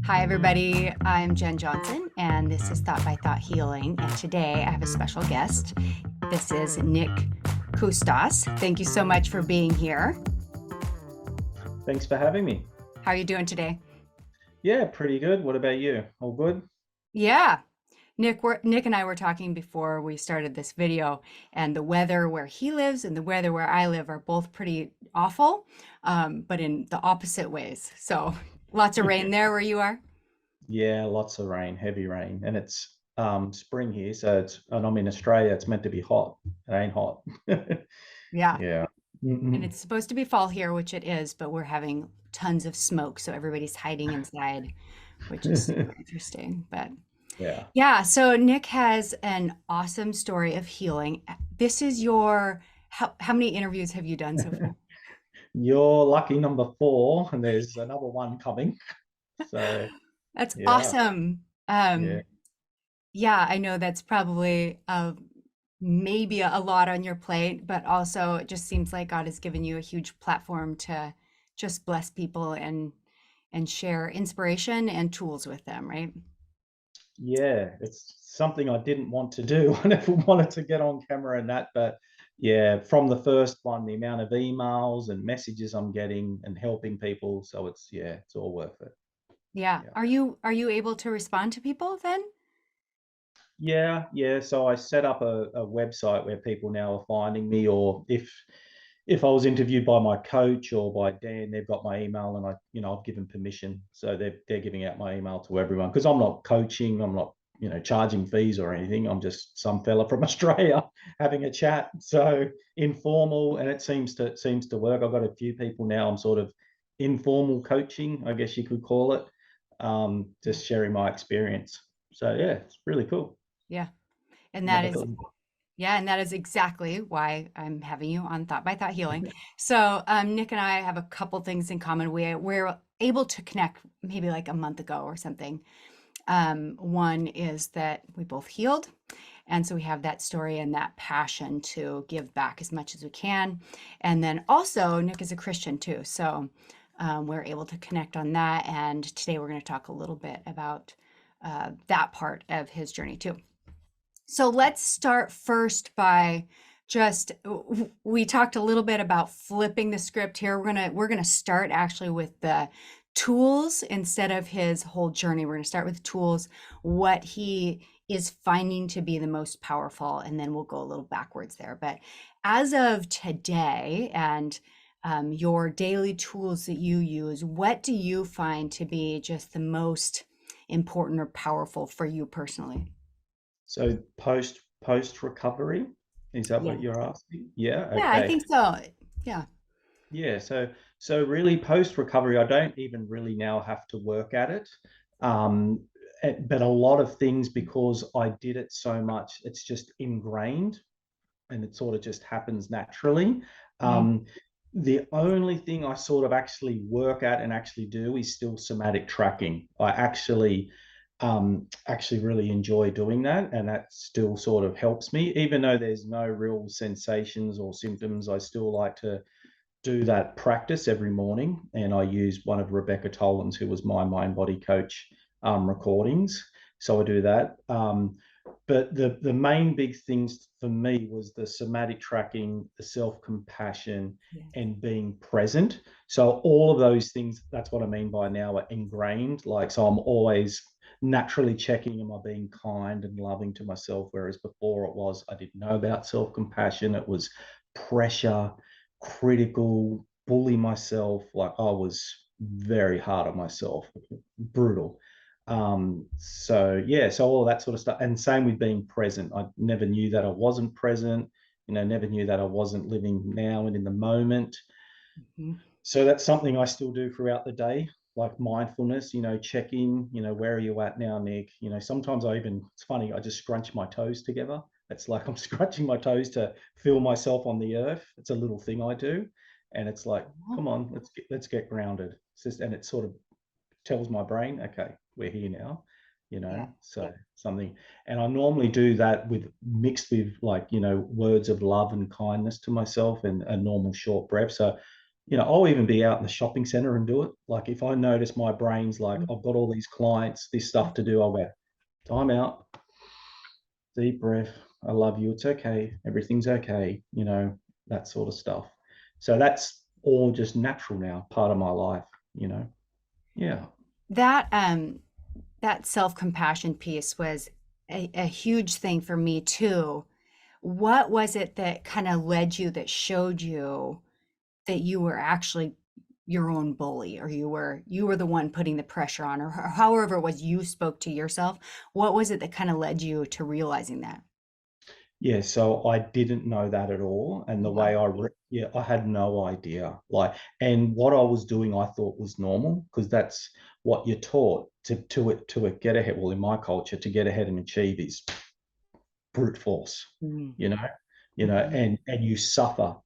Hi, everybody. I'm Jen Johnson, and this is Thought by Thought Healing. And today I have a special guest. This is Nick Koustos. Thank you so much for being here. Thanks for having me. How are you doing today? Yeah, pretty good. What about you? All good? Yeah. Nick and I were talking before we started this video, and the weather where he lives and the weather where I live are both pretty awful, but in the opposite ways. So lots of rain there where you are. Yeah, lots of rain, heavy rain, and it's spring here, so and I'm in Australia. It's meant to be hot. It ain't hot. Yeah. Yeah. And Mm-mm. it's supposed to be fall here, which it is, but we're having tons of smoke, so everybody's hiding inside, which is super interesting. But Yeah. yeah, so Nick has an awesome story of healing. This is your how many interviews have you done so far? You're lucky number four, and there's another one coming. So That's yeah, awesome. yeah. Yeah, I know that's probably maybe a lot on your plate, but also it just seems like God has given you a huge platform to just bless people and share inspiration and tools with them, right? Yeah, it's something I didn't want to do. I never wanted to get on camera and that, but yeah, from the first one, the amount of emails and messages I'm getting and helping people, so it's all worth it. Yeah. Yeah. Are you able to respond to people then? Yeah, yeah. So I set up a website where people now are finding me, or if I was interviewed by my coach or by Dan, they've got my email, and I've given permission, so they're giving out my email to everyone because I'm not coaching, I'm not charging fees or anything. I'm just some fella from Australia having a chat, so informal, and it seems to work. I've got a few people now. I'm sort of informal coaching, I guess you could call it, Yeah. just sharing my experience. So yeah, it's really cool. Yeah. And that Never is thought. Yeah, and that is exactly why I'm having you on Thought by Thought Healing. So, Nick and I have a couple things in common. We're able to connect maybe like a month ago or something. One is that we both healed, and so we have that story and that passion to give back as much as we can. And then also, Nick is a Christian too, so we're able to connect on that. And today we're going to talk a little bit about that part of his journey too. So let's start first by just we talked a little bit about flipping the script here. We're gonna start actually with the tools instead of his whole journey. We're gonna start with tools, what he is finding to be the most powerful, and then we'll go a little backwards there. But as of today and your daily tools that you use, what do you find to be just the most important or powerful for you personally? So post recovery, is that Yeah. what you're asking? Yeah, Yeah, I okay. think so. Yeah. Yeah, so really post recovery, I don't even really now have to work at it. Um, but a lot of things, because I did it so much, it's just ingrained, and it sort of just happens naturally. Mm. Um, the only thing I sort of actually work at and actually do is still somatic tracking. I actually really enjoy doing that, and that still sort of helps me, even though there's no real sensations or symptoms. I still like to do that practice every morning, and I use one of Rebecca Tolan's, who was my mind body coach, recordings. So I do that. But the main big things for me was the somatic tracking, the self compassion, Yeah. and being present. So all of those things, that's what I mean by now, are ingrained. Like, so I'm always naturally checking, am I being kind and loving to myself? Whereas before it was, I didn't know about self compassion. It was pressure, critical, bully myself. Like, I was very hard on myself, brutal. So yeah, so all of that sort of stuff. And same with being present. I never knew that I wasn't present, never knew that I wasn't living now and in the moment. Mhm. So that's something I still do throughout the day, like mindfulness, check in, where are you at now, Nick? Sometimes it's funny, I just scrunch my toes together. It's like I'm scrunching my toes to feel myself on the earth. It's a little thing I do. And it's like, Oh, come on, let's get grounded. And it sort of tells my brain, okay, we're here now, yeah. so something. And I normally do that with mixed with, like, words of love and kindness to myself, and a normal short breath. So I'll even be out in the shopping center and do it. Like if I notice my brain's like, I've got all these clients, this stuff to do, I'll go, time out, deep breath. I love you. It's okay. Everything's okay. That sort of stuff. So that's all just natural now, part of my life, you know. Yeah. That that self-compassion piece was a huge thing for me too. What was it that kind of led you, that showed you that you were actually your own bully, or you were the one putting the pressure on, or however it was you spoke to yourself? What was it that kind of led you to realizing that? Yeah, so I didn't know that at all, and the way Wow. yeah, I had no idea. Like, and what I was doing, I thought was normal because that's what you're taught to get ahead. Well, in my culture, to get ahead and achieve is brute force, Mm, you know, mhm, and you suffer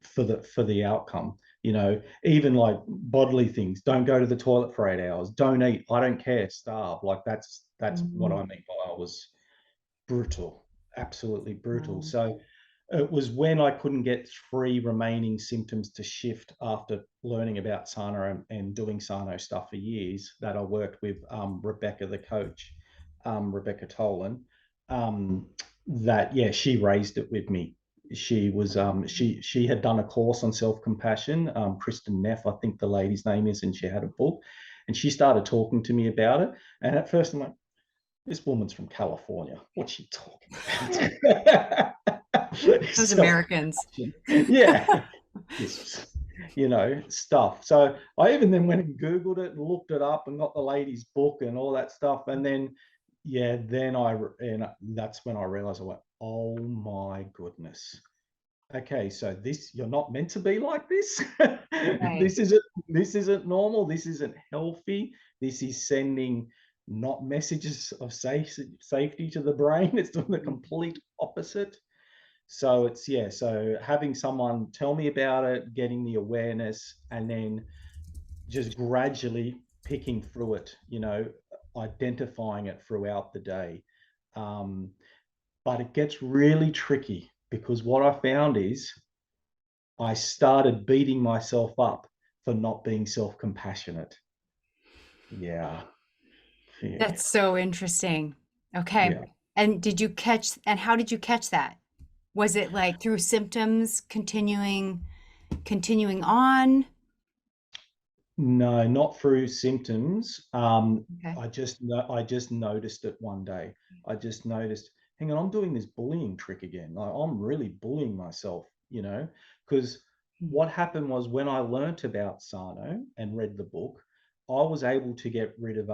for the outcome. Even like bodily things. Don't go to the toilet for 8 hours. Don't eat. I don't care. Starve. Like that's what mhm. I mean by I was brutal, absolutely brutal. Wow. So it was when I couldn't get three remaining symptoms to shift after learning about Sano and doing Sano stuff for years that I worked with Rebecca, the coach, Rebecca Tolan, um, that, yeah, she raised it with me. She was she had done a course on self-compassion, Kristen Neff, I think the lady's name is, and she had a book, and she started talking to me about it. And at first I'm like, this woman's from California. What's she talking about? Those Self Americans. compassion. Yeah, this, stuff. So I even then went and Googled it and looked it up and got the lady's book and all that stuff. And then, yeah, and that's when I realized, I went, oh my goodness. Okay, so this, you're not meant to be like this. Right. This isn't normal. This isn't healthy. This is sending not messages of safety to the brain. It's doing the Mm. complete opposite. So it's, yeah, so having someone tell me about it, getting the awareness, and then just gradually picking through it, identifying it throughout the day. Um, but it gets really tricky because what I found is I started beating myself up for not being self-compassionate. Yeah. Yeah. That's so interesting. Okay. Yeah. And how did you catch that? Was it like through symptoms continuing on? No, not through symptoms. Okay. I just noticed it one day. I just noticed, hang on, I'm doing this bullying trick again. Like, I'm really bullying myself, because Mm, what happened was when I learnt about Sano and read the book, I was able to get rid of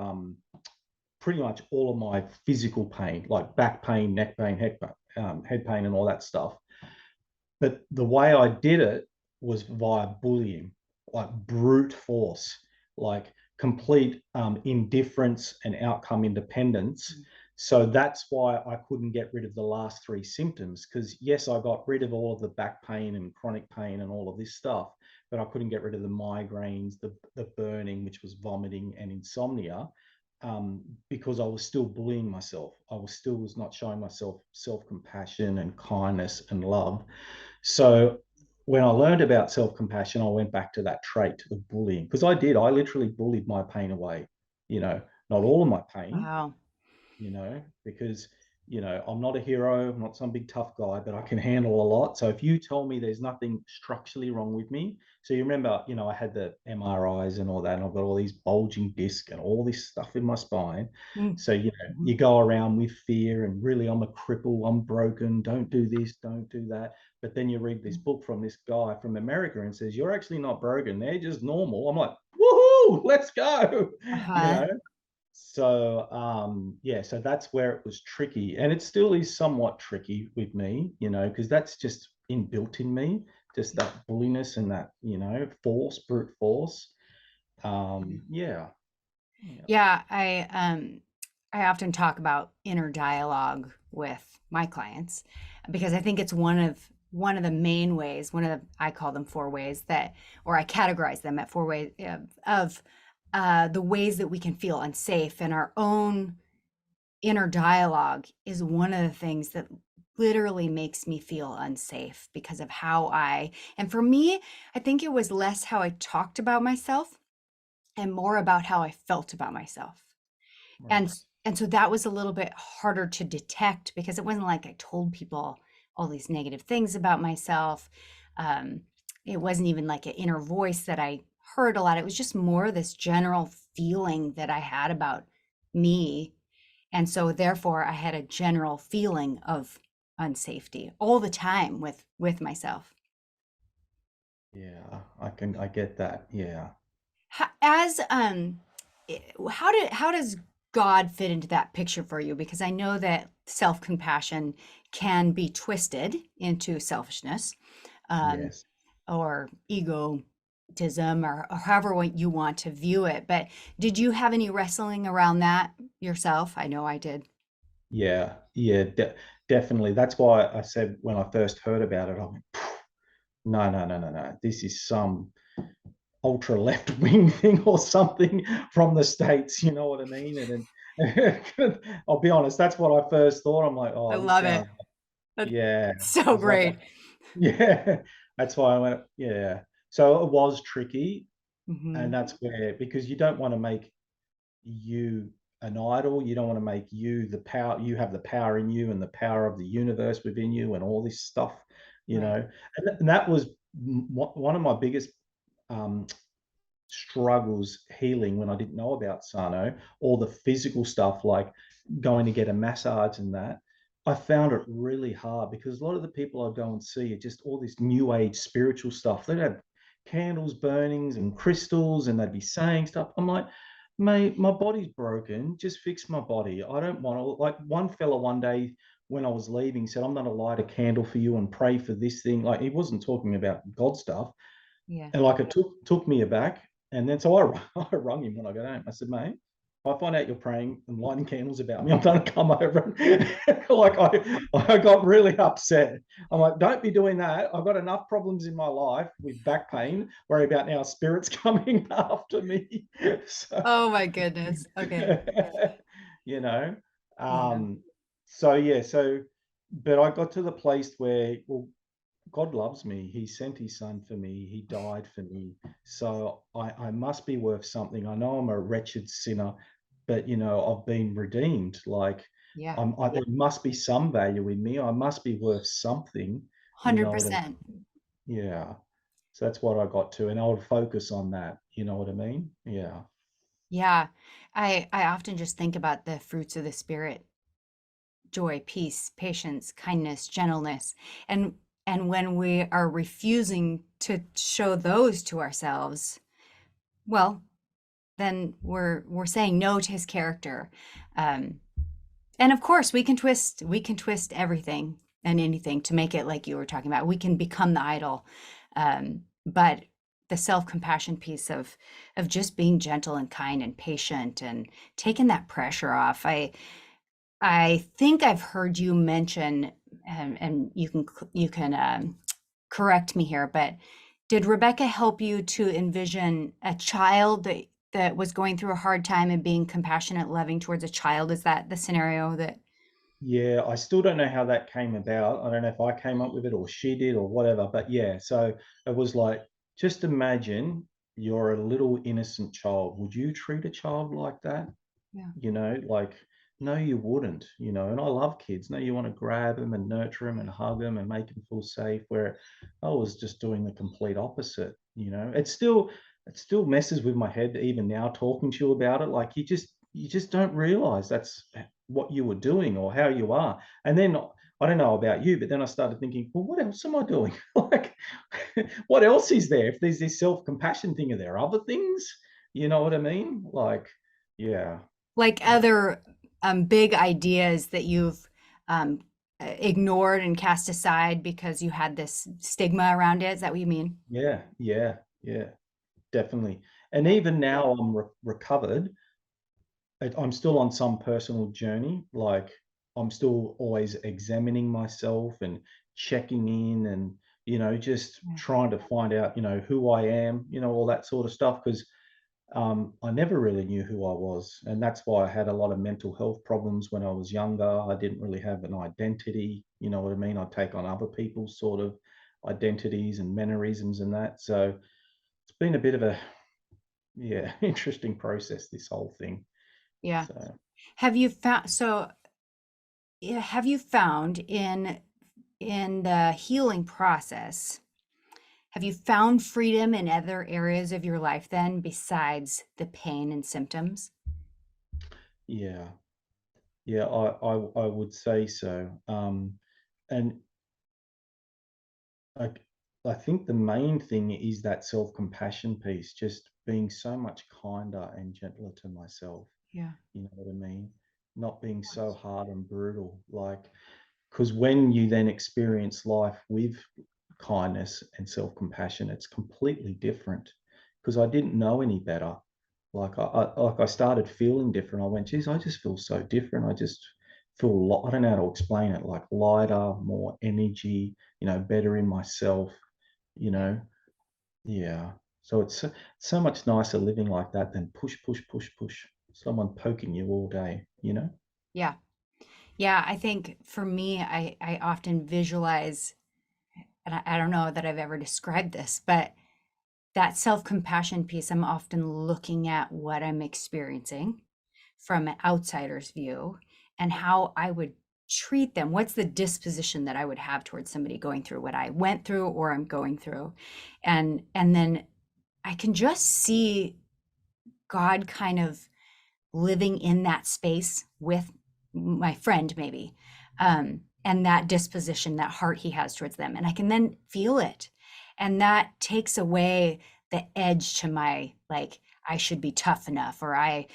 pretty much all of my physical pain, like back pain, neck pain, head pain, and all that stuff. But the way I did it was via bullying, like brute force, like complete indifference and outcome independence. mm, So that's why I couldn't get rid of the last three symptoms. Because, yes, I got rid of all of the back pain and chronic pain and all of this stuff, but I couldn't get rid of the migraines, the burning, which was vomiting, and insomnia, because I was still bullying myself. I was not showing myself self compassion and kindness and love. So when I learned about self compassion, I went back to that trait of bullying, because I did. I literally bullied my pain away. Not all of my pain, wow. because, I'm not a hero, I'm not some big tough guy, but I can handle a lot. So if you tell me there's nothing structurally wrong with me, so you remember, I had the MRIs and all that, and I've got all these bulging discs and all this stuff in my spine. Mm, So, mhm, you go around with fear and really, I'm a cripple, I'm broken, don't do this, don't do that. But then you read this mm. book from this guy from America and says, you're actually not broken, they're just normal. I'm like, woohoo, let's go. you Uh-huh. know so yeah, so that's where it was tricky, and it still is somewhat tricky with me, because that's just inbuilt in me, just that bulliness and that, force, brute force. Yeah, yeah. Yeah, I often talk about inner dialogue with my clients because I think it's one of the main ways, one of the, I call them four ways that, or I categorize them at four ways of the ways that we can feel unsafe, and our own inner dialogue is one of the things that literally makes me feel unsafe because of how and for me, I think it was less how I talked about myself and more about how I felt about myself. And Right. and so that was a little bit harder to detect because it wasn't like I told people all these negative things about myself. Um, it wasn't even like an inner voice that I heard a lot. It was just more this general feeling that I had about me. And so therefore I had a general feeling of unsafety all the time with myself. Yeah, I get that. Yeah. As how does God fit into that picture for you? Because I know that self-compassion can be twisted into selfishness, um, Yes. or egotism, or however you want to view it. But did you have any wrestling around that yourself? I know I did. Yeah. Yeah, definitely. That's why I said when I first heard about it, I went, no, no, no, no, no. This is some ultra left wing thing or something from the States. You know what I mean? And I'll be honest, that's what I first thought. I'm like, I oh, this love it. sounds, That's yeah. so It's like, great. yeah. That's why I went, yeah. So it was tricky. And Hmm. that's where, because you don't want to make you an idol. You don't want to make you the power. You have the power in you and the power of the universe within you and all this stuff, you Right. know. And that was one of my biggest um, struggles healing when I didn't know about Sano, all the physical stuff like going to get a massage and that. I found it really hard because a lot of the people I go and see are just all this new age spiritual stuff. They'd have candles burnings and crystals and they'd be saying stuff. I'm like, mate, my body's broken. Just fix my body. I don't want to. Like one fella one day when I was leaving said, I'm going to light a candle for you and pray for this thing. Like he wasn't talking about God stuff. Yeah. And like it took me aback. And then so I, I rung him when I got home. I said, mate, if I find out you're praying and lighting candles about me, I'm going to come over. And like I got really upset. I'm like, don't be doing that. I've got enough problems in my life with back pain. Worry about now spirits coming after me. So, Oh my goodness. Okay. you know, Yeah. um, so yeah, so, but I got to the place where, well, God loves me. He sent his son for me. He died for me. So I must be worth something. I know I'm a wretched sinner, but I've been redeemed. Like Yeah. there must be some value in me. I must be worth something. You know what I 100%. mean? Yeah. So that's what I got to. And I would focus on that. You know what I mean? Yeah. Yeah. I often just think about the fruits of the spirit: joy, peace, patience, kindness, gentleness. And when we are refusing to show those to ourselves, well, then we're saying no to his character. Um, and of course, we can twist everything and anything to make it like you were talking about. We can become the idol. But the self-compassion piece of just being gentle and kind and patient and taking that pressure off. I think I've heard you mention, and you can correct me here, but did Rebecca help you to envision a child that was going through a hard time and being compassionate, loving towards a child? Is that the scenario that? Yeah, I still don't know how that came about. I don't know if I came up with it or she did or whatever, but yeah, so it was like, just imagine you're a little innocent child. Would you treat a child like that? Yeah. Like, no, you wouldn't, and I love kids. No, you want to grab them and nurture them and hug them and make them feel safe, where I was just doing the complete opposite. It still messes with my head even now talking to you about it. Like you just don't realize that's what you were doing or how you are. And then I don't know about you, but then I started thinking, well, what else am I doing? Like, what else is there? If there's this self-compassion thing, are there other things? You know what I mean? Like, yeah. Like other big ideas that you've um, ignored and cast aside because you had this stigma around it. Is that what you mean? Yeah, yeah, yeah, definitely. And Yeah. even now I'm recovered, I'm still on some personal journey. Like I'm still always examining myself and checking in and, just Yeah. trying to find out, who I am, all that sort of stuff. Because I never really knew who I was. And that's why I had a lot of mental health problems when I was younger. I didn't really have an identity. You know what I mean? I take on other people's sort of identities and mannerisms and that. So it's been a bit of a, yeah, interesting process, this whole thing. Yeah. So, Have you found so yeah, have you found in the healing process, have you found freedom in other areas of your life then besides the pain and symptoms? yeah, yeah, I would say so. And I, I think the main thing is that self compassion piece, just being so much kinder and gentler to myself. Yeah. You know what I mean? Not being so hard and brutal. Like, because when you then experience life with kindness and self compassion, it's completely different. Because I didn't know any better. Like I started feeling different. I went, geez, I just feel so different. I just feel a lot. I don't know how to explain it. Like lighter, more energy. You know, better in myself. You Yeah. know, yeah. So it's so much nicer living like that than push, push, push, push. Someone poking you all day. You know. Yeah. Yeah, I think for me, I often visualize, and I don't know that I've ever described this, but that self-compassion piece, I'm often looking at what I'm experiencing from an outsider's view and how I would treat them. What's the disposition that I would have towards somebody going through what I went through or I'm going through? And then I can just see God kind of living in that space with my friend maybe, and that disposition, that heart he has towards them, and I can then feel it, and that takes away the edge to my, like, I should be tough enough, or I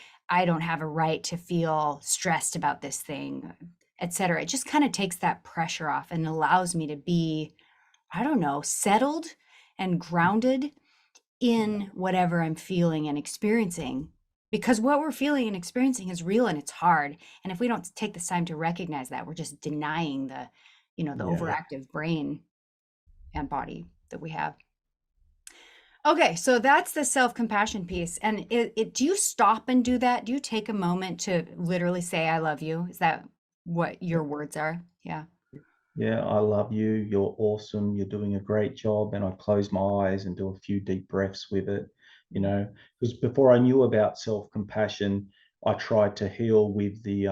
don't have a right to feel stressed about this thing, etc. It just kind of takes that pressure off and allows me to be, I don't know, settled and grounded Yeah. in whatever I'm feeling and experiencing, because what we're feeling and experiencing is real and it's hard. And if we don't take this time to recognize that, we're just denying the, the Yeah. overactive brain and body that we have. Okay, so that's the self-compassion piece. And do you stop and do that? Do you take a moment to literally say, I love you? Is that what your words are? Yeah. Yeah, I love you. You're awesome. You're doing a great job. And I close my eyes and do a few deep breaths with it, you Yeah. know, because before I knew about self-compassion, I tried to heal with the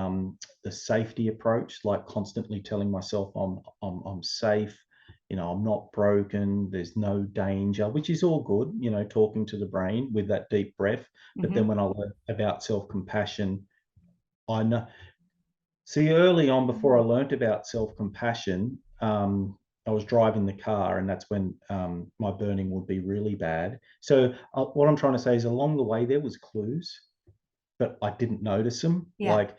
safety approach, like constantly telling myself I'm safe, you know, I'm not broken, there's no danger, which is all good, you know, talking to the brain with that deep breath. But then Hmm. when I learned about self-compassion, I know. See, early on, before I learnt about self compassion, I was driving the car, and that's when my burning would be really bad. So, what I'm trying to say is, along the way, there was clues, but I didn't notice them. Yeah. Like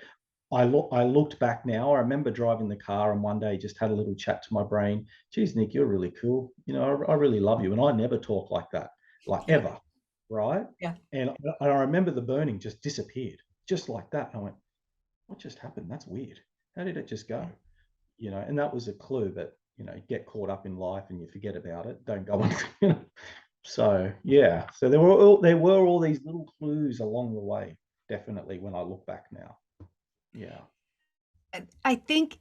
I looked back now. I remember driving the car, and one day just had a little chat to my brain. Geez, Nick, you're really cool. You know, I really love you, and I never talk like that, like Yeah. ever, right? Yeah. And I remember the burning just disappeared, just like that. And I went, what just happened? That's weird. How did it just go? Yeah. You know, and that was a clue that, you know, get caught up in life and you forget about it. Don't go on, you know. So yeah. So there were all these little clues along the way, definitely when I look back now. Yeah. I think,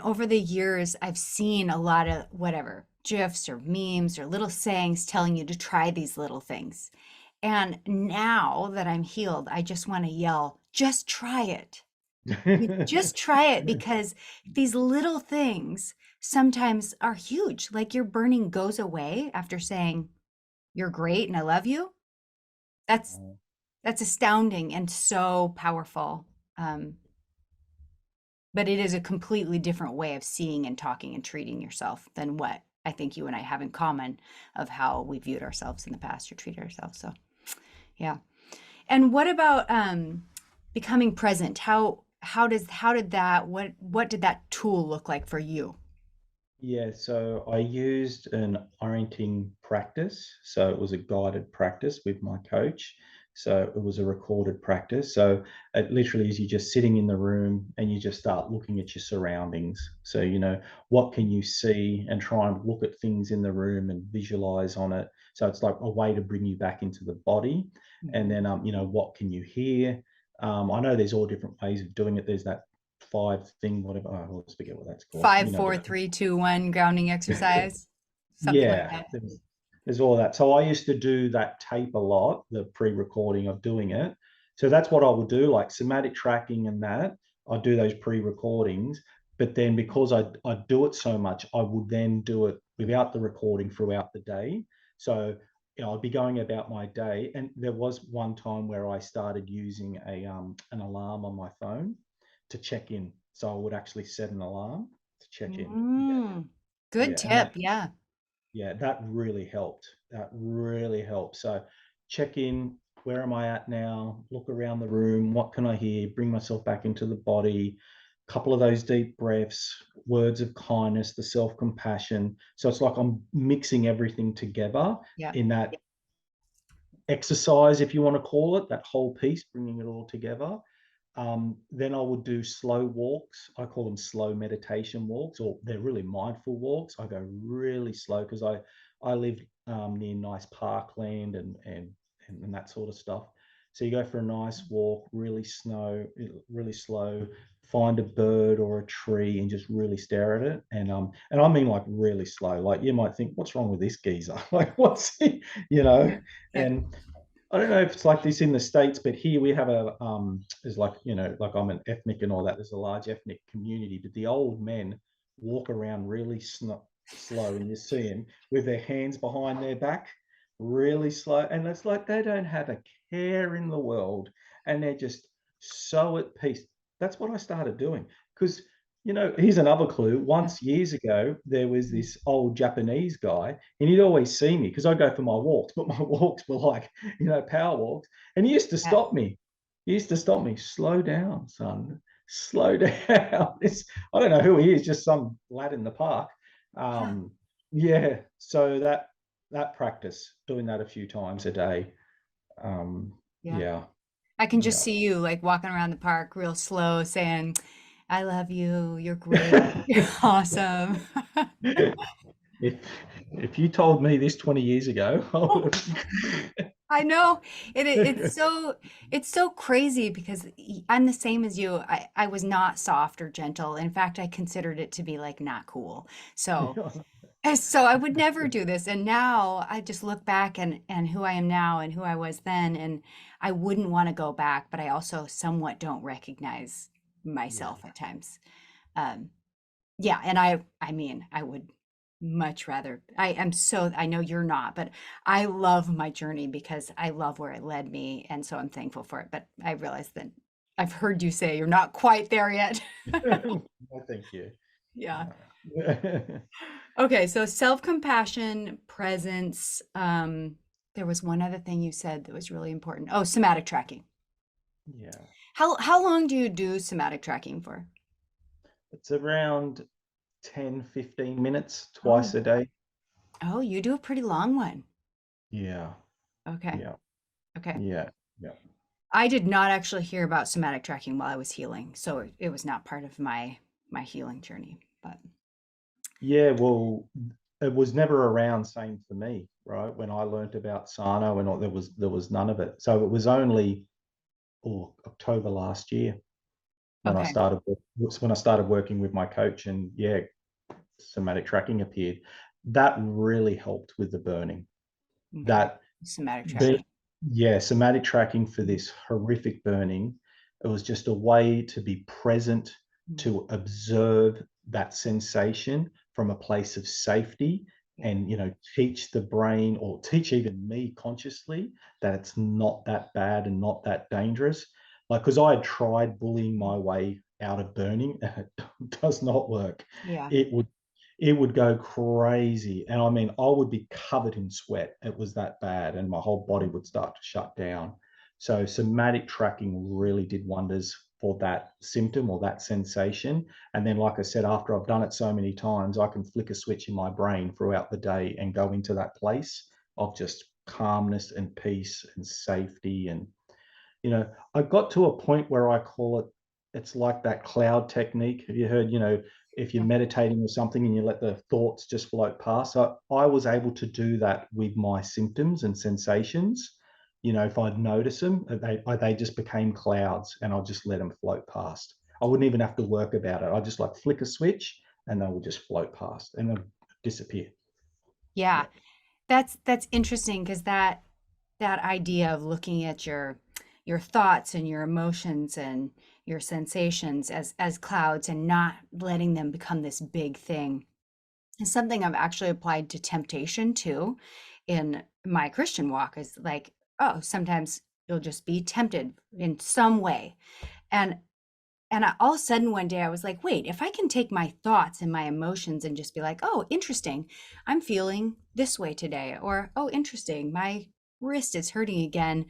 over the years, I've seen a lot of whatever GIFs or memes or little sayings telling you to try these little things. And now that I'm healed, I just want to yell, just try it. Just try it, because these little things sometimes are huge. Like your burning goes away after saying, you're great and I love you. That's that's astounding and so powerful. Um, but it is a completely different way of seeing and talking and treating yourself than what I think you and I have in common of how we viewed ourselves in the past or treated ourselves. So, yeah. And what about becoming present? How did that what did that tool look like for you? Yeah, so I used an orienting practice. So it was a guided practice with my coach. So it was a recorded practice. So it literally is you just sitting in the room and you just start looking at your surroundings. So, you know, what can you see, and try and look at things in the room and visualize on it. So it's like a way to bring you back into the body. and Mhm. then what can you hear? I know there's all different ways of doing it. There's that five thing, whatever. I always forget what that's called. Five, four, three, two, one grounding exercise, something like Yeah, that. there's all that. So I used to do that tape a lot, the pre-recording of doing it. So that's what I would do, like somatic tracking and that. I'd do those pre-recordings, but then because I do it so much, I would then do it without the recording throughout the day. So I'd be going about my day, and there was one time where I started using an alarm on my phone to check in. So I would actually set an alarm to check in. Yeah, Mm, good yeah, and tip. that Yeah. yeah, that really helped. That really helped. So check in, where am I at now? Look around the room. What can I hear? Bring myself back into the body. Couple of those deep breaths, words of kindness, the self-compassion. So it's like I'm mixing everything together Yeah. in that exercise, if you want to call it, that whole piece, bringing it all together. Then I would do slow walks. I call them slow meditation walks, or they're really mindful walks. I go really slow because I live near nice parkland and that sort of stuff. So you go for a nice walk, really slow. Find a bird or a tree and just really stare at it, and I mean like really slow. Like you might think, what's wrong with this geezer? Like what's he, you know? Yeah. And I don't know if it's like this in the States, but here we have there's like, like I'm an ethnic and all that. There's a large ethnic community, but the old men walk around really slow, and you see them with their hands behind their back, really slow. And it's like they don't have a care in the world, and they're just so at peace. That's what I started doing. Because, here's another clue. Yeah. Once years ago, there was Mhm. this old Japanese guy, and he'd always see me because I go for my walks, but my walks were like, power walks. And he used to Yeah. stop me. He used to stop me. Slow down, son. Slow down. I don't know who he is, just some lad in the park. Yeah. Um, yeah. So that practice, doing that a few times a day. Yeah. Yeah. I can just Yeah. see you like walking around the park real slow saying, I love you. You're great. You're awesome. if if you told me this 20 years ago, I would have. I know it's so crazy because I'm the same as you. I was not soft or gentle. In fact, I considered it to be like not cool. So so I would never do this. And now I just look back and who I am now and who I was then, and I wouldn't want to go back, but I also somewhat don't recognize Yeah. myself at times. Um, yeah, and I mean, I would much rather. I know you're not, but I love my journey because I love where it led me, and so I'm thankful for it. But I realize that I've heard you say you're not quite there yet. I thank you. Yeah. Yeah. Okay, so self-compassion, presence. There was one other thing you said that was really important. Oh, somatic tracking. Yeah. How long do you do somatic tracking for? It's around 10, 15 minutes twice Oh, a day. oh, you do a pretty long one. Yeah. Okay. Yeah. Okay. Yeah. Yeah. I did not actually hear about somatic tracking while I was healing, so it was not part of my healing journey. But Yeah. Well, it was never around, same for me, right? When I learnt about Sano and all, there was none of it. So it was only October last year when I okay, started when I started working with my coach, and yeah, somatic tracking appeared. That really helped with the burning. okay, That somatic be tracking. Yeah, somatic tracking for this horrific burning. It was just a way to be present, Mm, to observe that sensation from a place of safety, yeah, and teach the brain, or teach even me consciously, that it's not that bad and not that dangerous. Like, because I had tried bullying my way out of burning, and it does not work. yeah, It would it would go crazy. And I mean, I would be covered in sweat. It was that bad. And my whole body would start to shut down. So, somatic tracking really did wonders for that symptom or that sensation. And then, like I said, after I've done it so many times, I can flick a switch in my brain throughout the day and go into that place of just calmness and peace and safety. And I got to a point where I call it, it's like that cloud technique. Have you heard, if you're yeah. meditating or something and you let the thoughts just float past? So I was able to do that with my symptoms and sensations. if I'd notice them, they just became clouds, and I'll just let them float past. I wouldn't even have to work about it. I just like flick a switch, and they will just float past and they'll disappear. Yeah. Yeah. That's interesting because that idea of looking at your thoughts and your emotions and your sensations as clouds and not letting them become this big thing is something I've actually applied to temptation too in my Christian walk is like, oh, sometimes you'll just be tempted in some way. And all of a sudden one day I was like, wait, if I can take my thoughts and my emotions and just be like, oh, interesting, I'm feeling this way today. Or, oh, interesting, my wrist is hurting again.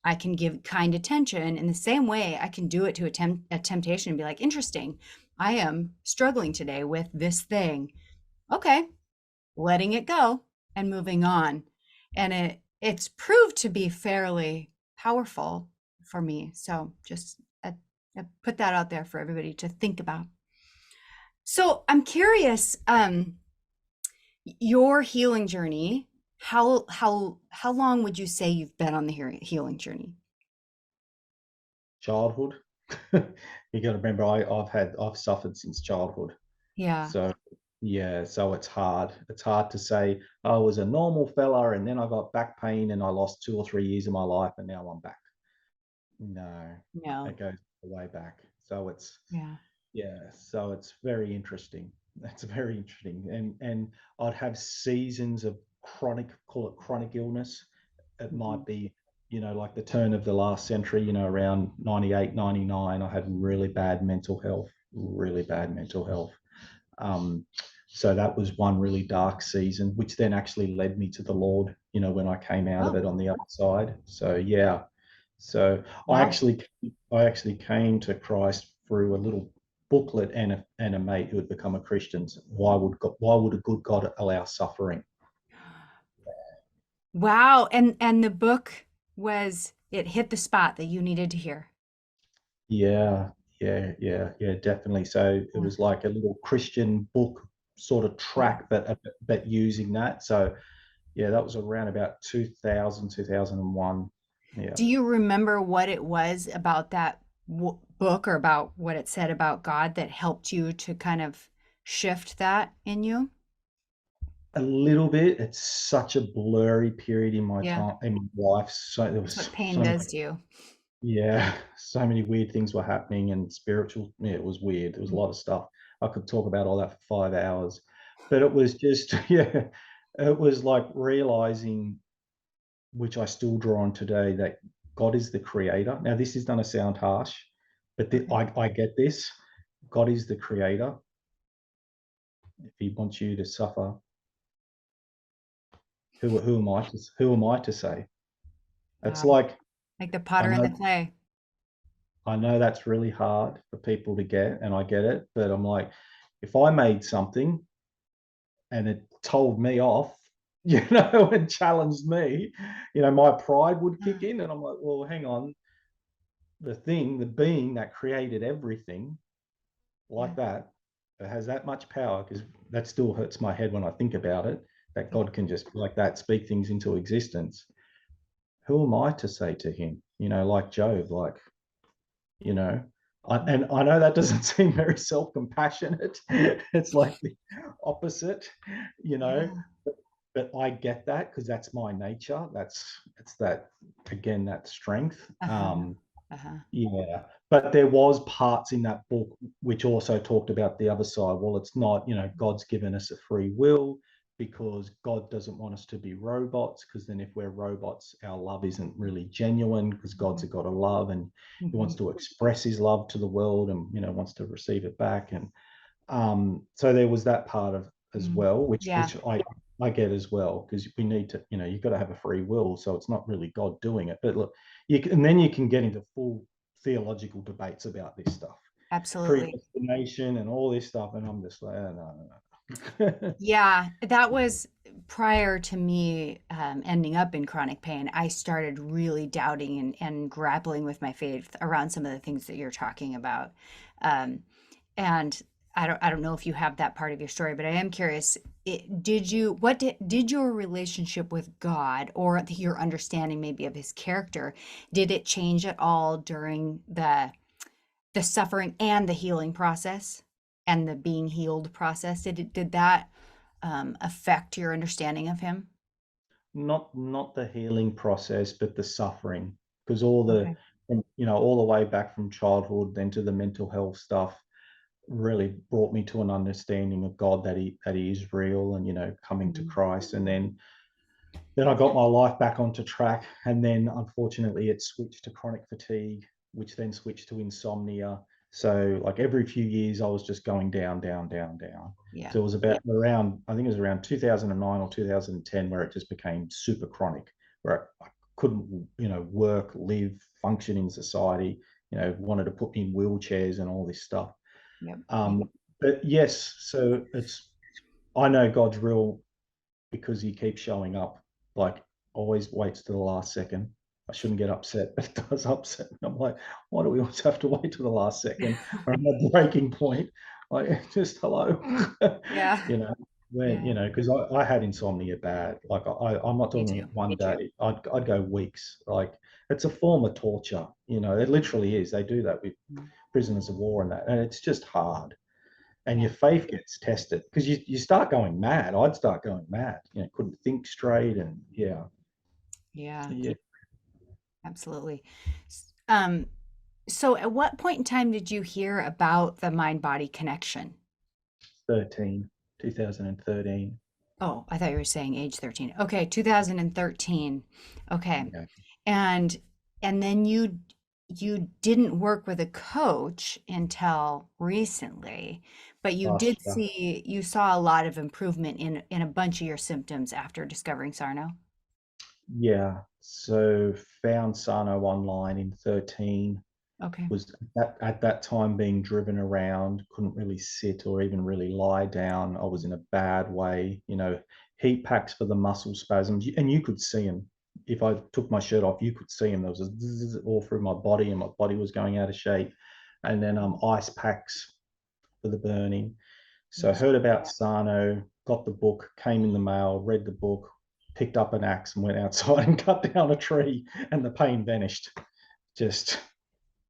I can give kind attention in the same way I can do it to a temptation and be like, interesting, I am struggling today with this thing. Okay, letting it go and moving on. And it's proved to be fairly powerful for me. So just I put that out there for everybody to think about. So I'm curious, your healing journey, how long would you say you've been on the healing journey? Childhood. You got to remember, I've suffered since childhood. Yeah, So yeah, so it's hard. It's hard to say I was a normal fella and then I got back pain and I lost 2 or 3 years of my life and now I'm back. No, no, it goes way back. So it's yeah. yeah, so it's very interesting. That's very interesting. And I'd have seasons of chronic, call it chronic illness. It Mhm. might be, like the turn of the last century, around 98, 99. I had really bad mental health, really bad mental health. Um, so that was one really dark season, which then actually led me to the Lord, when I came out of Oh, it on the other side. So yeah. So I wow. actually I actually came to Christ through a little booklet and a mate who had become a Christian. Why would a good God allow suffering? Wow. And the book was it hit the spot that you needed to hear. Yeah, yeah, yeah, yeah, definitely. So it Yeah. was like a little Christian book sort of Yeah. track, but using that. So yeah, that was around about 2000, 2001. Yeah. Do you remember what it was about that book or about what it said about God that helped you to kind of shift that in you? A little bit. It's such a blurry period in my Yeah, time in my life. So there that's what was pain so does much, to you. yeah, so many weird things were happening and spiritual. Yeah, it was weird. There was a lot of stuff. I could talk about all that for 5 hours, but it was just yeah, it was like realizing, which I still draw on today, that God is the creator. Now, this is going to sound harsh, but Okay. I get this. God is the creator. If He wants you to suffer, who am I to say? It's Wow. like Like the I potter and the know clay. I know that's really hard for people to get, and I get it. But I'm like, if I made something and it told me off, and challenged me, my pride would kick Ah, in, and I'm like, well, hang on, the being that created everything yeah. like that has that much power, because that still hurts my head when I think about it. That Yeah. God can just like that speak things into existence. Who am I to say to him? Like Job, like you know and I know that doesn't seem very self-compassionate. It's like the opposite, you know Yeah. but I get that because that's my nature. It's that, again, that strength. Uh-huh. Uh-huh. Yeah, but there was parts in that book which also talked about the other side. Well, it's not, God's given us a free will, because God doesn't want us to be robots, because then if we're robots, our love isn't really genuine, because God's Mhm. a God of love, and he wants Mhm. to express his love to the world, and wants to receive it back. And so there was that part of as Mm. well, which Yeah, I get as well, because we need to, you've got to have a free will, so it's not really God doing it. But look, and then you can get into full theological debates about this stuff, absolutely. predestination and all this stuff, and I'm just like, oh, no, no, no. Yeah, that was prior to me ending up in chronic pain. I started really doubting and grappling with my faith around some of the things that you're talking about. Um, and I don't know if you have that part of your story, but I am curious. Did your relationship with God or your understanding maybe of his character, did it change at all during the suffering and the healing process and the being healed process? Did that affect your understanding of him? Not the healing process, but the suffering, because all the Okay. all the way back from childhood, then to the mental health stuff, really brought me to an understanding of God, that he is real, and coming to Mhm. Christ. And then I got my life back onto track, and then unfortunately it switched to chronic fatigue, which then switched to insomnia. So like every few years I was just going down, down, down, down. Yeah. So it was about around, I think it was around 2009 or 2010, where it just became super chronic, where I couldn't, work, live, function in society, wanted to put me in wheelchairs and all this stuff. Yep. Yep. Um, but yes, so I know God's real because he keeps showing up. Like, always waits to the last second. I shouldn't get upset, but it does upset me. I'm like, why do we always have to wait to the last second? Or I'm at breaking point. Like, just hello. Yeah. you know, when, Yeah. because I had insomnia bad. Like, I'm not Me talking too. one day. I'd go weeks. Like, it's a form of torture. It literally is. They do that with Mm. prisoners of war and that. And it's just hard, and Yeah. your faith gets tested because you start going mad. I'd start going mad. Couldn't think straight, and yeah, Yeah. yeah. Absolutely. So at what point in time did you hear about the mind body connection? 13, 2013. Oh, I thought you were saying age 13. Okay, 2013. Okay. Yeah. And then you didn't work with a coach until recently, but Last year. you saw a lot of improvement in a bunch of your symptoms after discovering Sarno. Yeah. So found Sano online in 13. Okay. Was at that time being driven around, couldn't really sit or even really lie down. I was in a bad way, heat packs for the muscle spasms, and you could see them. If I took my shirt off, you could see them. There was a zzz all through my body, and my body was going out of shape. And then ice packs for the burning. So I Yes. heard about Sano, got the book, came in the mail, read the book, picked up an axe and went outside and cut down a tree, and the pain vanished. Just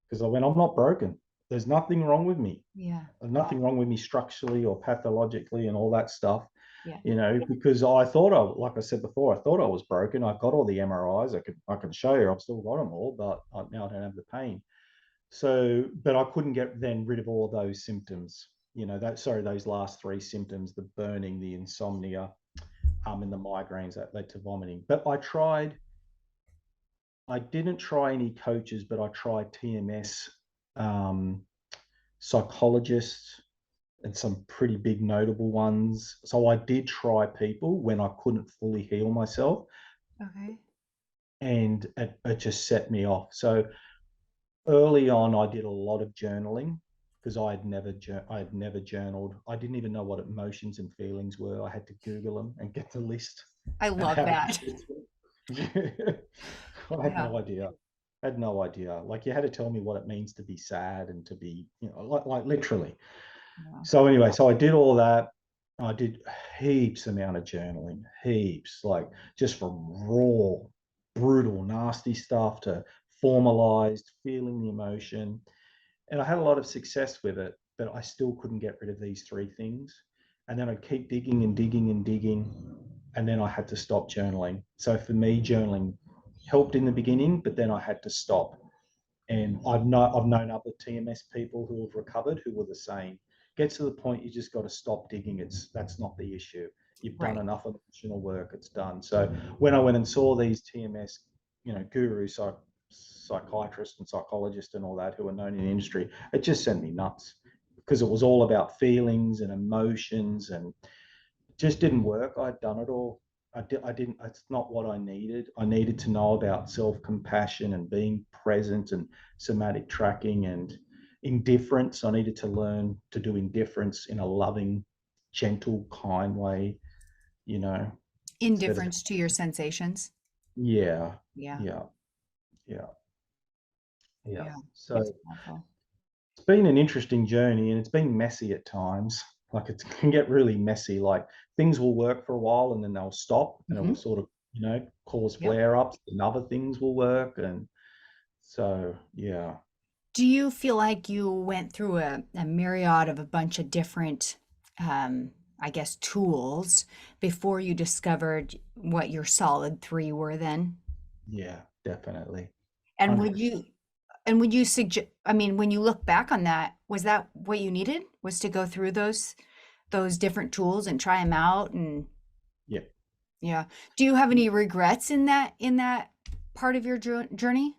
because I went, I'm not broken. There's nothing wrong with me. Yeah. There's nothing wrong with me structurally or pathologically and all that stuff, Yeah. because like I said before, I thought I was broken. I got all the MRIs. I can show you. I've still got them all, but now I don't have the pain. So, but I couldn't get then rid of all of those symptoms. Those last three symptoms: the burning, the insomnia, and the migraines that led to vomiting. But I didn't try any coaches, but I tried TMS, um, psychologists, and some pretty big notable ones. So I did try people when I couldn't fully heal myself, Okay. and it just set me off. So early on, I did a lot of journaling because I had never journaled. I didn't even know what emotions and feelings were. I had to Google them and get the list I and love how to that. use them. I had Yeah. no idea. I had no idea. Like, you had to tell me what it means to be sad and to be, like literally. Yeah. So anyway, so I did all that. I did heaps amount of journaling, heaps, like just from raw, brutal, nasty stuff to formalized, feeling the emotion. And I had a lot of success with it, but I still couldn't get rid of these three things. And then I'd keep digging and digging and digging. And then I had to stop journaling. So for me, journaling helped in the beginning, but then I had to stop. And I've known other TMS people who have recovered who were the same. Gets to the point you just got to stop digging. That's not the issue. You've done Right. enough emotional work. It's done. So when I went and saw these TMS, gurus, psychiatrists and psychologists and all that who are known in the industry, it just sent me nuts because it was all about feelings and emotions, and just didn't work. I'd done it all. I didn't. It's not what I needed. I needed to know about self-compassion and being present and somatic tracking and indifference. I needed to learn to do indifference in a loving, gentle, kind way. You know, instead of Indifference to your sensations. yeah, Yeah. yeah, yeah, yeah. Yeah. So That's powerful. It's been an interesting journey and it's been messy at times. Like it can get really messy. Like things will work for a while and then they'll stop and it will Hmm. sort of, cause Yep. flare ups and other things will work. And so, yeah, Do you feel like you went through a myriad of a bunch of different, I guess, tools before you discovered what your solid three were then? yeah, definitely. And would 100%. you suggest, I mean, when you look back on that, was that what you needed? Was to go through those different tools and try them out and Yeah. yeah. Do you have any regrets in that part of your journey?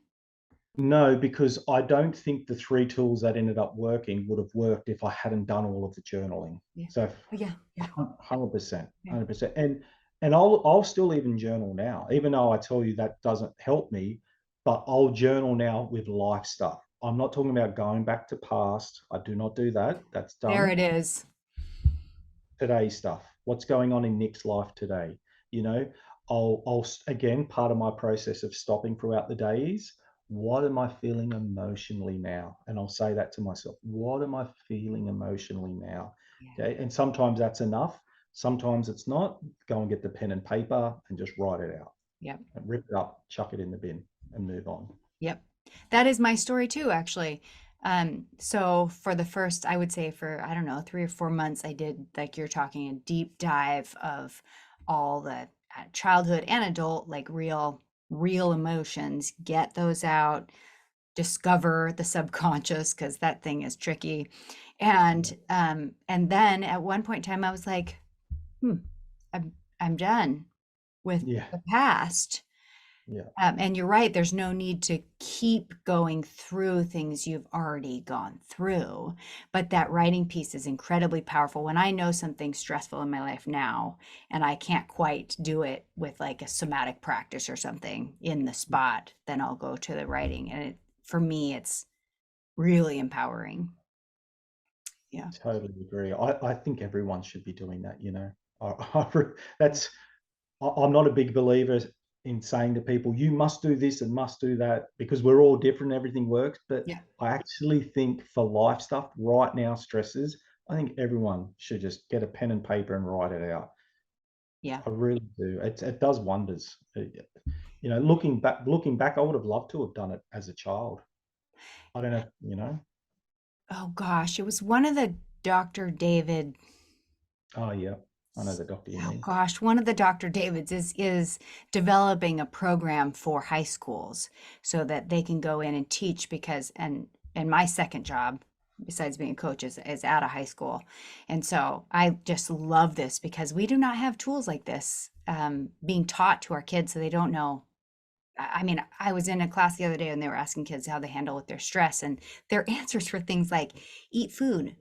No, because I don't think the three tools that ended up working would have worked if I hadn't done all of the journaling. Yeah. So Oh, yeah. Yeah. 100%, Yeah. 100%. And I'll still even journal now, even though I tell you that doesn't help me, but I'll journal now with life stuff. I'm not talking about going back to past. I do not do that. That's There done. it is. Today stuff. What's going on in Nick's life today? You know, I'll again, part of my process of stopping throughout the day is what am I feeling emotionally now? And I'll say that to myself. What am I feeling emotionally now? Yeah. Okay. And sometimes that's enough. Sometimes it's not. Go and get the pen and paper and just write it out Yep. and rip it up, chuck it in the bin and move on. Yep. That is my story too, actually. So for the first, I would say for, I don't know, 3 or 4 months, I did, like you're talking, a deep dive of all the childhood and adult, like real emotions, get those out, discover the subconscious, because that thing is tricky. Yeah. And then at one point in time, I was like, hmm, I'm done with Yeah. the past. Yeah. And you're right, there's no need to keep going through things you've already gone through. But that writing piece is incredibly powerful. When I know something's stressful in my life now, and I can't quite do it with like a somatic practice or something in the spot, then I'll go to the writing. And for me, it's really empowering. Yeah. Totally agree. I think everyone should be doing that, you know. That's I'm not a big believer in saying to people, you must do this and must do that because we're all different, everything works. But Yeah. I actually think for life stuff right now, stresses, I think everyone should just get a pen and paper and write it out. Yeah. I really do. It does wonders. Looking back, I would have loved to have done it as a child. I don't know, you know. Oh gosh, it was one of the Dr. David. Oh yeah, I know the doctor you Oh mean. gosh, one of the Dr. Davids is developing a program for high schools so that they can go in and teach because and my second job besides being a coach is at a high school. And so I just love this because we do not have tools like this being taught to our kids so they don't know. I mean, I was in a class the other day and they were asking kids how they handle with their stress and their answers were things like eat food.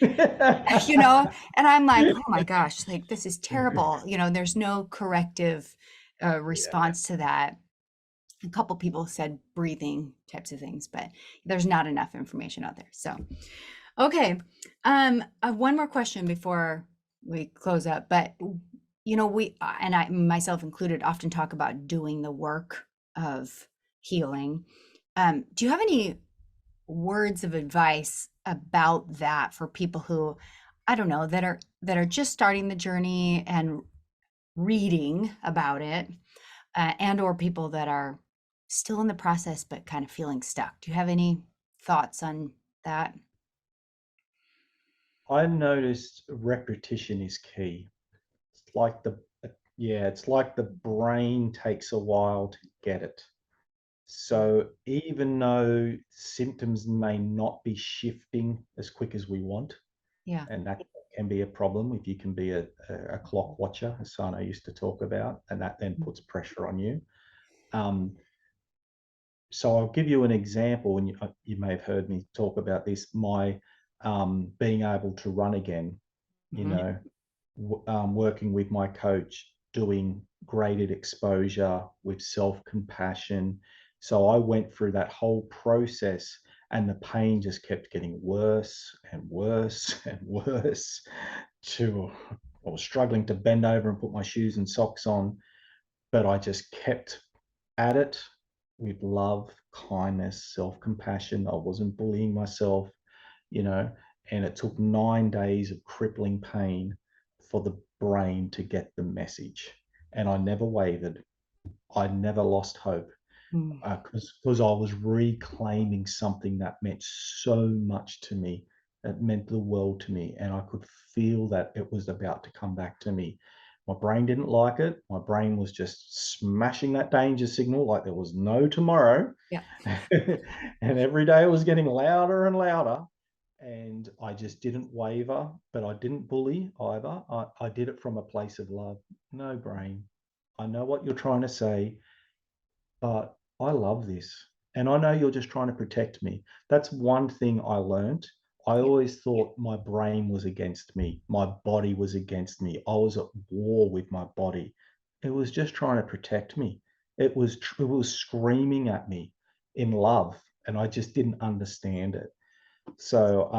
You know, and I'm like, oh my gosh, like this is terrible. You know, there's no corrective Yeah, response to that. A couple people said breathing types of things, but there's not enough information out there. So, okay. I have one more question before we close up, but you know, we and I myself included often talk about doing the work of healing. Do you have any words of advice about that for people who I don't know that are just starting the journey and reading about it and or people that are still in the process but kind of feeling stuck. Do you have any thoughts on that? I noticed repetition is key. It's like it's like the brain takes a while to get it. Yeah. So even though symptoms may not be shifting as quick as we want, Yeah. and that can be a problem if you can be a clock watcher, as Sano used to talk about, and that then puts pressure on you. Um, so I'll give you an example, and you may have heard me talk about this. My being able to run again, you Mhm. know, working with my coach, doing graded exposure with self compassion. So I went through that whole process, and the pain just kept getting worse and worse and worse. To I was struggling to bend over and put my shoes and socks on, but I just kept at it with love, kindness, self-compassion. I wasn't bullying myself, you know, and it took 9 days of crippling pain for the brain to get the message. And I never wavered. I never lost hope Mm. because I was reclaiming something that meant so much to me. That meant the world to me, and I could feel that it was about to come back to me. My brain didn't like it. My brain was just smashing that danger signal like there was no tomorrow. Yeah. And every day it was getting louder and louder. And I just didn't waver, but I didn't bully either. I did it from a place of love. No, brain. I know what you're trying to say, but I love this. And I know you're just trying to protect me. That's one thing I learned. I Yeah. always thought my brain was against me, my body was against me. I was at war with my body. It was just trying to protect me. It was screaming at me in love, and I just didn't understand it. So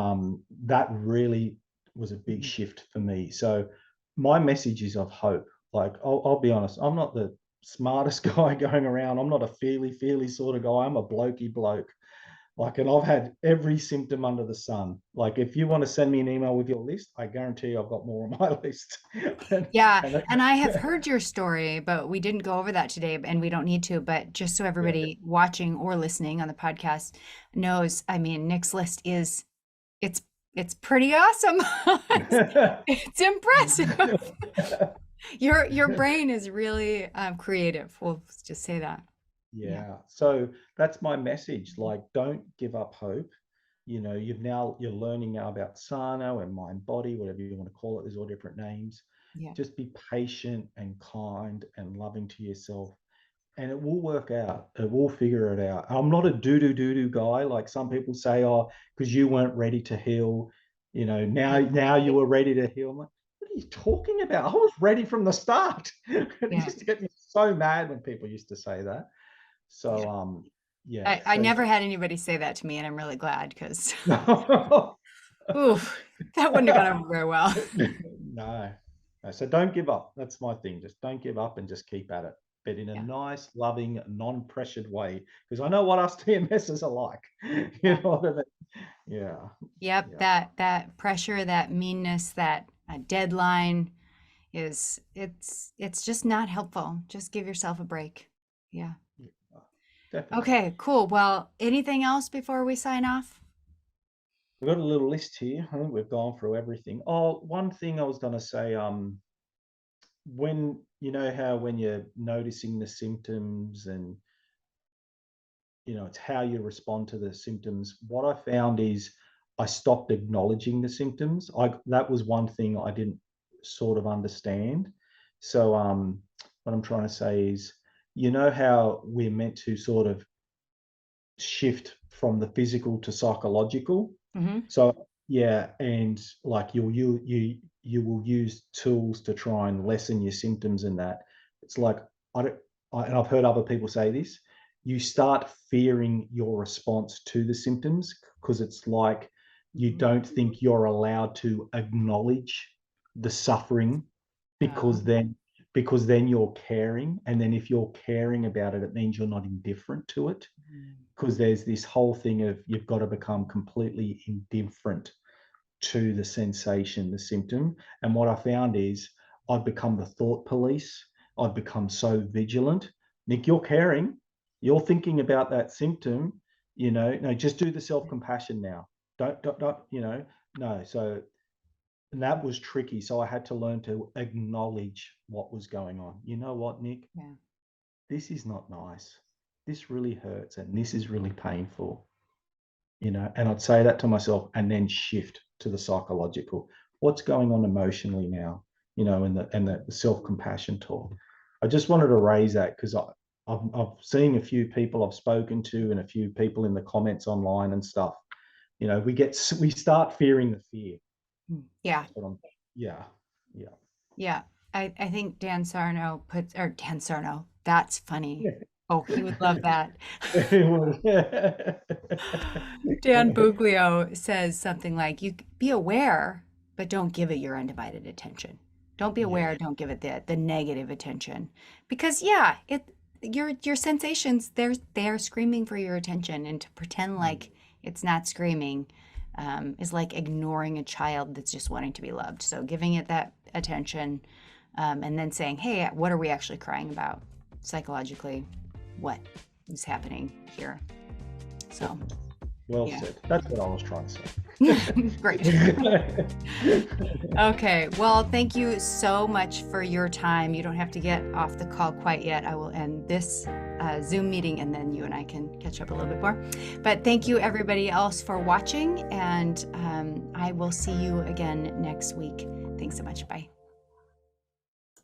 that really was a big Mhm. shift for me. So my message is of hope. Like I'll be honest, I'm not the smartest guy going around. I'm not a feely sort of guy. I'm a blokey bloke. Like, and I've had every symptom under the sun. Like, if you want to send me an email with your list, I guarantee you I've got more on my list. and, Yeah, and and I have heard your story, but we didn't go over that today, and we don't need to. But just so yeah. everybody watching or listening on the podcast knows, I mean, Nick's list is it's it's pretty awesome. It's, it's impressive. Your brain is really creative. We'll just say that. Yeah. Yeah. So that's my message. Like, don't give up hope. You're learning now about Sano and mind body, whatever you want to call it. There's all different names. Yeah. Just be patient and kind and loving to yourself, and it will work out. It will figure it out. I'm not a doo doo guy like some people say. Oh, because you weren't ready to heal. Now you were ready to heal. I'm like, what are you talking about? I was ready from the start. It Yeah. used to get me so mad when people used to say that. Yeah. So yeah. I never had anybody say that to me, and I'm really glad because So oof, that wouldn't have gone over very well. no. No. So don't give up. That's my thing. Just don't give up and just keep at it, but in a Yeah. nice, loving, non-pressured way. Because I know what us TMSs are like. You Yeah. know what I mean? Yeah. Yep, Yeah. that pressure, that meanness, that deadline it's just not helpful. Just give yourself a break. Yeah. Yeah. Definitely. Okay, cool. Well, anything else before we sign off? We've got a little list here. I think we've gone through everything. Oh, one thing I was going to say, when you know how when you're noticing the symptoms and it's how you respond to the symptoms. What I found is I stopped acknowledging the symptoms. That was one thing I didn't sort of understand. So what I'm trying to say is, how we're meant to sort of shift from the physical to psychological. Hmm. So yeah, and like you will use tools to try and lessen your symptoms and that. It's like I don't and I've heard other people say this. You start fearing your response to the symptoms because it's like you Hmm. don't think you're allowed to acknowledge the suffering Uh, because then you're caring, and then if you're caring about it, it means you're not indifferent to it, because there's this whole thing of you've got to become completely indifferent to the sensation, the symptom. And what I found is I've become the thought police. I've become so vigilant. Nick, you're caring. You're thinking about that symptom. No, just do the self compassion now. Don't, no. So, and that was tricky. So I had to learn to acknowledge what was going on. You know what, Nick? yeah. This is not nice. This really hurts and this is really painful. And I'd say that to myself and then shift to the psychological. What's going on emotionally now? And the self-compassion talk. I just wanted to raise that because I've seen a few people I've spoken to and a few people in the comments online and stuff. We start fearing the fear. Yeah. That's what I'm. Yeah, yeah, Yeah. I think Dan Sarno puts, or Dan Sarno, that's funny. yeah. Oh, he would love that. It was. Dan Buglio says something like, "You be aware, but don't give it your undivided attention. Don't be Yeah, aware, don't give it the negative attention, because yeah, your sensations, they're screaming for your attention, and to pretend like it's not screaming is like ignoring a child that's just wanting to be loved. So giving it that attention, and then saying, hey, what are we actually crying about psychologically? What is happening here? So, Well yeah. said. That's what I was trying to say. Great. Okay. Well, thank you so much for your time. You don't have to get off the call quite yet. I will end this Zoom meeting, and then you and I can catch up a little bit more. But thank you, everybody else, for watching, and I will see you again next week. Thanks so much. Bye.